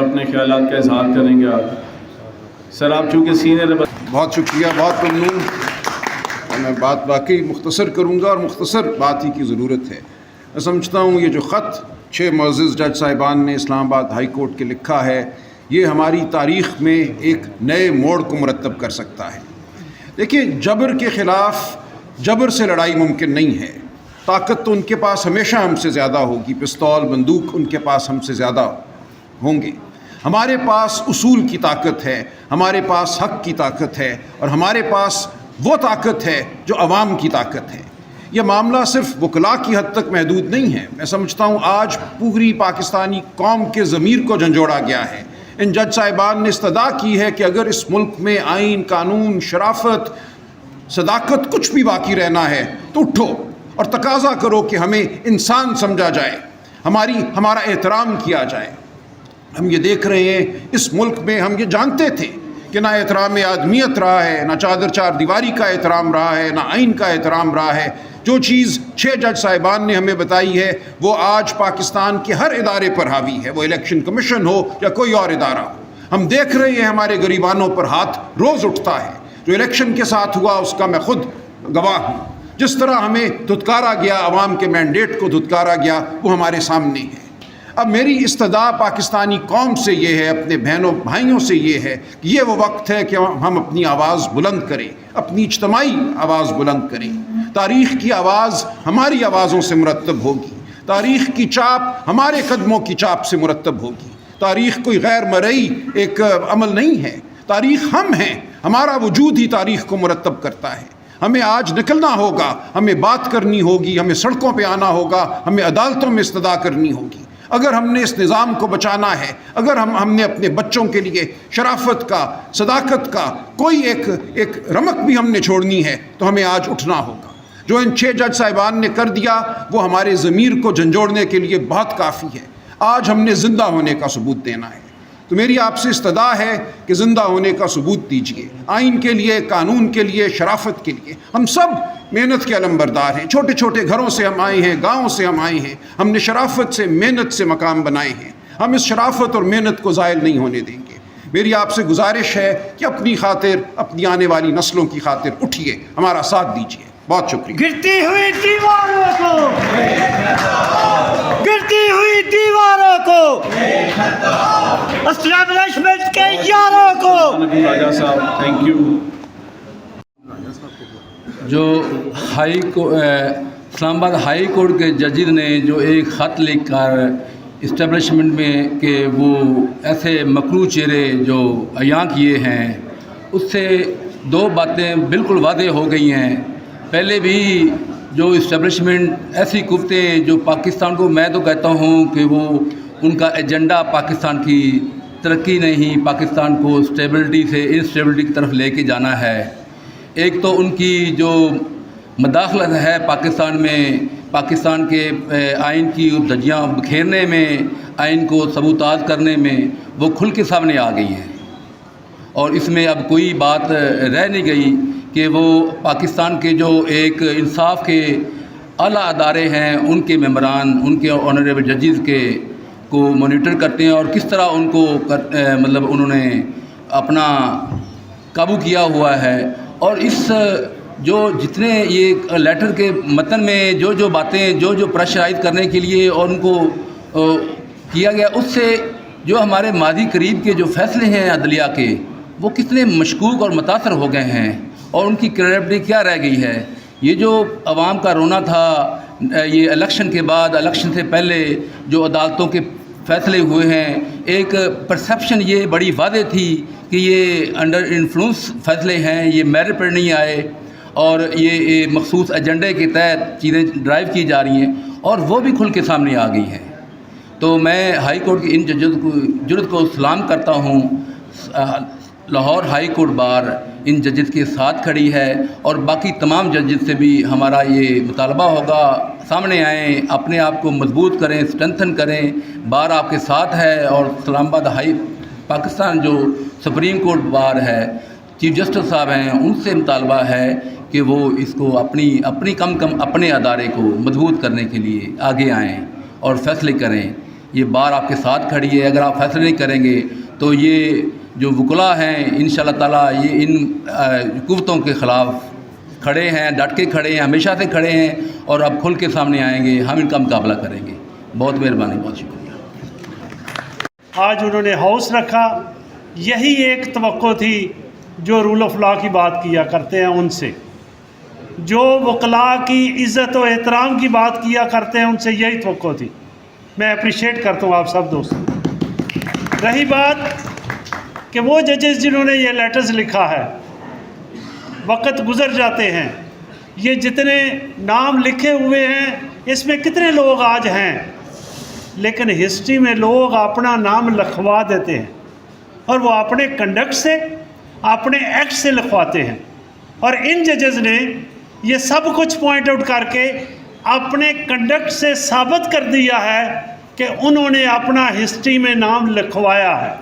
अपने ख्यालात का इजहार करेंगे आप। सर आप चूँकि सीनियर, बहुत शुक्रिया, बहुत ममनून। मैं बात वाकई मुख्तसर करूँगा और मुख्तसर बात ही की ज़रूरत है। मैं समझता हूँ ये जो ख़त 6 मुअज़्ज़िज़ जज साहिबान ने इस्लामाबाद हाई कोर्ट के लिखा है, ये हमारी तारीख़ में एक नए मोड़ को मुरतब कर सकता है। देखिए, जबर के ख़िलाफ़ जबर से लड़ाई मुमकिन नहीं है। ताकत तो उनके पास हमेशा हमसे ज़्यादा होगी, पिस्तौल बंदूक उनके पास हमसे ज़्यादा होंगे। हमारे पास उसूल की ताकत है, हमारे पास हक़ की ताकत है, और हमारे पास वो ताकत है जो अवाम की ताकत है। यह मामला सिर्फ वकला की हद तक महदूद नहीं है। मैं समझता हूँ आज पूरी पाकिस्तानी कौम के ज़मीर को झंझोड़ा गया है। इन जज साहिबान ने इस्तदा की है कि अगर इस मुल्क में आइन, कानून, शराफत, सदाकत कुछ भी बाकी रहना है तो उठो और तकाज़ा करो कि हमें इंसान समझा जाए, हमारा एहतराम किया जाए। हम ये देख रहे हैं इस मुल्क में, हम ये जानते थे कि ना एहतराम आदमियत रहा है, ना चादर चार दीवारी का एहतराम रहा है, ना आइन का एहतराम रहा है। जो चीज़ 6 जज साहिबान ने हमें बताई है वो आज पाकिस्तान के हर इदारे पर हावी है, वो इलेक्शन कमीशन हो या कोई और इदारा हो। हम देख रहे हैं हमारे गरीबानों पर हाथ रोज़ उठता है। जो इलेक्शन के साथ हुआ उसका मैं खुद गवाह हूँ। जिस तरह हमें धुतकारा गया, अवाम के मैंडेट को धुतकारा गया, वो हमारे सामने है। अब मेरी इस्तदा पाकिस्तानी कौम से ये है, अपने बहनों भाइयों से ये है कि ये वो वक्त है कि हम अपनी आवाज़ बुलंद करें, अपनी इज्तमाई आवाज़ बुलंद करें। तारीख़ की आवाज़ हमारी आवाज़ों से मुरतब होगी, तारीख़ की चाप हमारे कदमों की चाप से मुरतब होगी। तारीख़ कोई गैर मरई एक अमल नहीं है, तारीख़ हम हैं, हमारा वजूद ही तारीख़ को मुरतब करता है। हमें आज निकलना होगा, हमें बात करनी होगी, हमें सड़कों पर आना होगा, हमें अदालतों में इस्तदा करनी होगी। अगर हमने इस निज़ाम को बचाना है, अगर हमने अपने बच्चों के लिए शराफत का, सदाकत का कोई एक रमक भी हमने छोड़नी है तो हमें आज उठना होगा। जो इन 6 जज साहिबान ने कर दिया वो हमारे ज़मीर को झंझोड़ने के लिए बहुत काफ़ी है। आज हमने ज़िंदा होने का सबूत देना है। तो मेरी आपसे इस्तदा है कि ज़िंदा होने का सबूत दीजिए। आइन के लिए, कानून के लिए, शराफत के लिए हम सब मेहनत के अलंबरदार हैं। छोटे छोटे घरों से हम आए हैं, गाँव से हम आए हैं, हमने शराफत से, मेहनत से मकाम बनाए हैं। हम इस शराफत और मेहनत को ज़ायल नहीं होने देंगे। मेरी आपसे गुजारिश है कि अपनी खातिर, अपनी आने वाली नस्लों की खातिर उठिए, हमारा साथ दीजिए। बहुत शुक्रिया। गिरती हुई दीवारों को, गिरती हुई दीवारों को, एस्टैब्लिशमेंट के यारों को। राजा साहब थैंक यू। जो इस्लामाबाद हाई कोर्ट के जजेस ने जो एक ख़त लिखकर इस्टेब्लिशमेंट में कि वो ऐसे मकरू चेहरे जो अयां किए हैं, उससे 2 बातें बिल्कुल वादे हो गई हैं। पहले भी जो इस्टेब्लिशमेंट ऐसी कुत्तें जो पाकिस्तान को, मैं तो कहता हूँ कि वो उनका एजेंडा पाकिस्तान की तरक्की नहीं, पाकिस्तान को स्टेबिलिटी से इंस्टेबिलिटी की तरफ लेके जाना है। एक तो उनकी जो मदाखलत है पाकिस्तान में, पाकिस्तान के आइन की धज्जियाँ बिखेरने में, आइन को सबूताज करने में, वो खुल के सामने आ गई हैं। और इसमें अब कोई बात रह नहीं गई कि वो पाकिस्तान के जो एक इंसाफ के आला अदारे हैं, उनके मेंबरान, उनके ऑनरेबल जजेस के को मॉनिटर करते हैं और किस तरह उनको मतलब उन्होंने अपना काबू किया हुआ है। और इस जो जितने ये लेटर के मतन में जो बातें जो प्रेशराइज करने के लिए और उनको किया गया, उससे जो हमारे मादी करीब के जो फैसले हैं अदलिया के, वो कितने मशकूक और मुतासर हो गए हैं और उनकी क्रेडिबिलिटी क्या रह गई है। ये जो अवाम का रोना था, ये इलेक्शन के बाद, इलेक्शन से पहले जो अदालतों के फ़ैसले हुए हैं, एक परसेप्शन ये बड़ी वादे थी कि ये अंडर इन्फ्लुएंस फ़ैसले हैं, ये मेरिट पर नहीं आए और ये मखसूस एजेंडे के तहत चीज़ें ड्राइव की जा रही हैं, और वो भी खुल के सामने आ गई हैं। तो मैं हाई कोर्ट की इन जुर्रत को सलाम करता हूँ। लाहौर हाई कोर्ट बार इन जजेस के साथ खड़ी है और बाकी तमाम जजेस से भी हमारा ये मुतालबा होगा, सामने आएँ, अपने आप को मजबूत करें, स्ट्रेंथन करें। बार आपके साथ है और इस्लामाबाद हाई पाकिस्तान जो सुप्रीम कोर्ट बार है, चीफ जस्टिस साहब हैं, उनसे मुतालबा है कि वो इसको अपनी कम अपने अदारे को मजबूत करने के लिए आगे आएँ और फैसले करें। ये बार आपके साथ खड़ी है। अगर आप फैसले नहीं करेंगे तो ये जो वकला हैं इंशाअल्लाह ताला ये इन कुव्वतों के ख़िलाफ़ खड़े हैं, डट के खड़े हैं, हमेशा से खड़े हैं और अब खुल के सामने आएंगे, हम इनका मुकाबला करेंगे। बहुत मेहरबानी, बहुत शुक्रिया। आज उन्होंने हाउस रखा, यही एक तवक्को थी जो रूल ऑफ लॉ की बात किया करते हैं उनसे, जो वकला की इज़्ज़त और एहतराम की बात किया करते हैं उनसे यही तवक्को थी। मैं अप्रिशिएट करता हूँ आप सब दोस्तों। रही बात कि वो जजेस जिन्होंने ये लेटर्स लिखा है, वक्त गुज़र जाते हैं, ये जितने नाम लिखे हुए हैं इसमें कितने लोग आज हैं, लेकिन हिस्ट्री में लोग अपना नाम लिखवा देते हैं और वो अपने कंडक्ट से, अपने एक्ट से लिखवाते हैं। और इन जजेस ने ये सब कुछ पॉइंट आउट करके अपने कंडक्ट से साबित कर दिया है कि उन्होंने अपना हिस्ट्री में नाम लिखवाया है।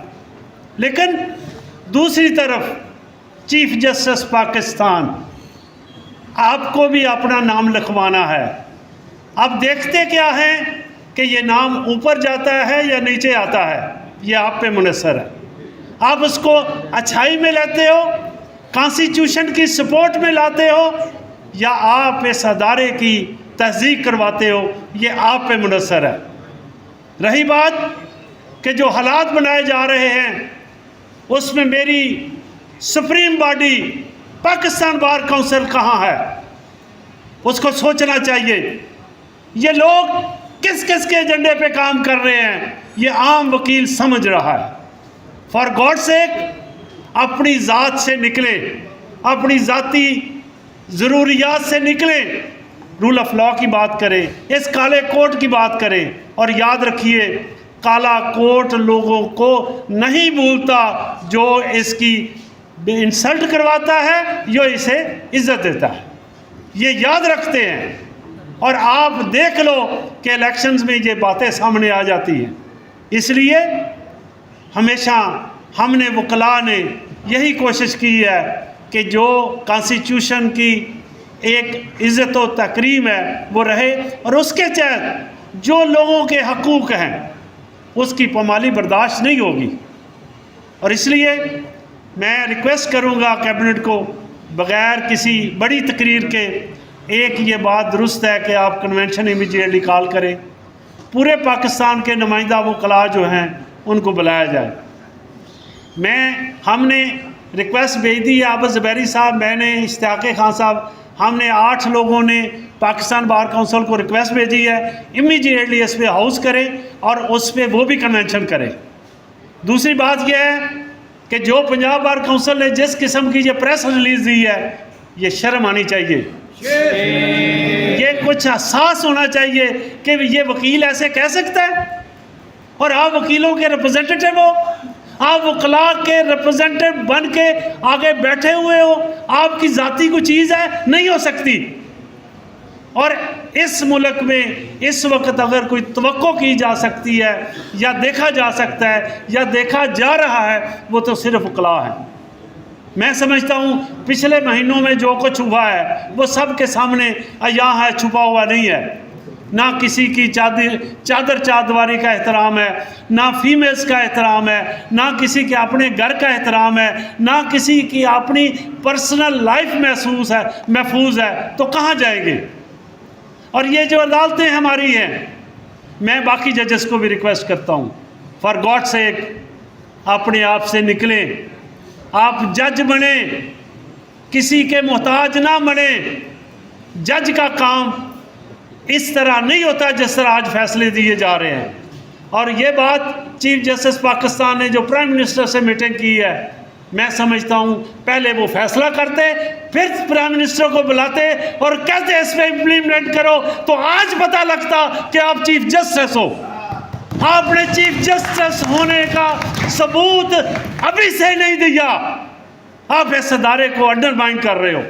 लेकिन दूसरी तरफ चीफ जस्टिस पाकिस्तान, आपको भी अपना नाम लिखवाना है। अब देखते क्या है कि ये नाम ऊपर जाता है या नीचे आता है, ये आप पे मुनसर है। आप उसको अच्छाई में लाते हो, कॉन्स्टिट्यूशन की सपोर्ट में लाते हो, या आप इस अदारे की तहज़ीक करवाते हो, ये आप पे मुनसर है। रही बात कि जो हालात बनाए जा रहे हैं उसमें मेरी supreme body Pakistan bar council कहाँ है, उसको सोचना चाहिए। ये लोग किस किस के एजेंडे पे काम कर रहे हैं ये आम वकील समझ रहा है। फॉर गॉड सेक अपनी ज़ात से निकले, अपनी ज़ाती ज़रूरियात से निकले, रूल ऑफ लॉ की बात करें, इस काले कोट की बात करें। और याद रखिए, काला कोट लोगों को नहीं भूलता जो इसकी इंसल्ट करवाता है, जो इसे इज्जत देता है, ये याद रखते हैं। और आप देख लो कि इलेक्शंस में ये बातें सामने आ जाती हैं। इसलिए हमेशा हमने वकला ने यही कोशिश की है कि जो कॉन्स्टिट्यूशन की एक इज़्ज़त व तकरीम है वो रहे, और उसके तहत जो लोगों के हकूक़ हैं उसकी पामाली बर्दाश्त नहीं होगी। और इसलिए मैं रिक्वेस्ट करूंगा कैबिनेट को, बग़ैर किसी बड़ी तकरीर के, एक ये बात दुरुस्त है कि आप कन्वेंशन इमीडिएटली कॉल करें, पूरे पाकिस्तान के नुमाइंदा वकला जो हैं उनको बुलाया जाए। हमने रिक्वेस्ट भेज दी है, आबद ज़ुबैरी साहब, मैंने, इश्तियाक़ खान साहब, हमने 8 लोगों ने पाकिस्तान बार काउंसिल को रिक्वेस्ट भेजी है, इमीडिएटली इस पर हाउस करें और उस पर वो भी कन्वेंशन करें। दूसरी बात यह है कि जो पंजाब बार काउंसिल ने जिस किस्म की ये प्रेस रिलीज़ दी है, ये शर्म आनी चाहिए, ये कुछ एहसास होना चाहिए कि ये वकील ऐसे कह सकता है। और आप वकीलों के रिप्रेजेंटेटिव हो, आप वकला के रिप्रेजेंटेटिव बन के आगे बैठे हुए हो, आपकी ज़ाती कोई चीज़ है, नहीं हो सकती। और इस मुल्क में इस वक्त अगर कोई तवक्को की जा सकती है या देखा जा सकता है या देखा जा रहा है, वो तो सिर्फ वकला है। मैं समझता हूँ पिछले महीनों में जो कुछ हुआ है वो सब के सामने अयां है, छुपा हुआ नहीं है। ना किसी की चादर चादवारी का एहतराम है, ना फीमेल्स का एहतराम है, ना किसी के अपने घर का एहतराम है, ना किसी की अपनी पर्सनल लाइफ महफूज है, तो कहाँ जाएंगे। और ये जो अदालतें हमारी हैं, मैं बाकी जजेस को भी रिक्वेस्ट करता हूँ, फॉर गॉड सेक अपने आप से निकलें, आप जज बने, किसी के मोहताज ना बने। जज का काम इस तरह नहीं होता जिस तरह आज फैसले दिए जा रहे हैं। और ये बात चीफ जस्टिस पाकिस्तान ने जो प्राइम मिनिस्टर से मीटिंग की है, मैं समझता हूँ पहले वो फैसला करते, फिर प्राइम मिनिस्टर को बुलाते और कहते इस पर इम्प्लीमेंट करो, तो आज पता लगता कि आप चीफ जस्टिस हो। आपने चीफ जस्टिस होने का सबूत अभी से नहीं दिया, आप इस अदारे को अंडरमाइन कर रहे हो।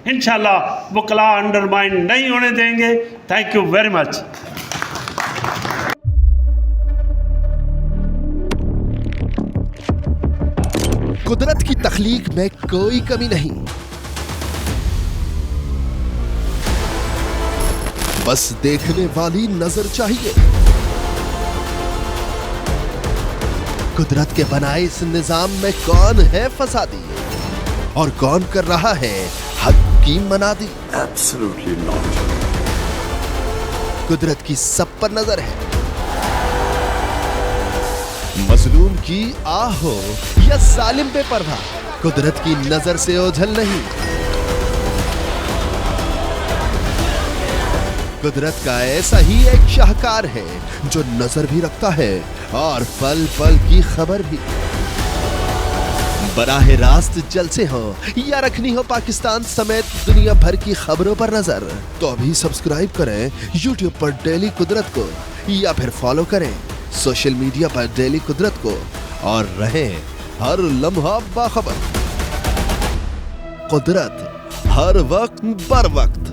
इंशाल्लाह वकला अंडरमाइन नहीं होने देंगे। Thank you very much. कुदरत की तख्लीक में कोई कमी नहीं, बस देखने वाली नजर चाहिए। कुदरत के बनाए इस निजाम में कौन है फसादी और कौन कर रहा है हक की मनादी? Absolutely not. कुदरत की सब पर नजर है, मजलूम की आह हो या जालिम पे परवाह, कुदरत की नजर से ओझल नहीं। कुदरत का ऐसा ही एक शाहकार है जो नजर भी रखता है और पल पल की खबर भी। बराह रास्त जलसे हो या रखनी हो पाकिस्तान समेत दुनिया भर की खबरों पर नजर, तो अभी सब्सक्राइब करें YouTube पर डेली कुदरत को या फिर फॉलो करें सोशल मीडिया पर डेली कुदरत को और रहें हर लम्हा बाखबर। कुदरत हर वक्त बर वक्त।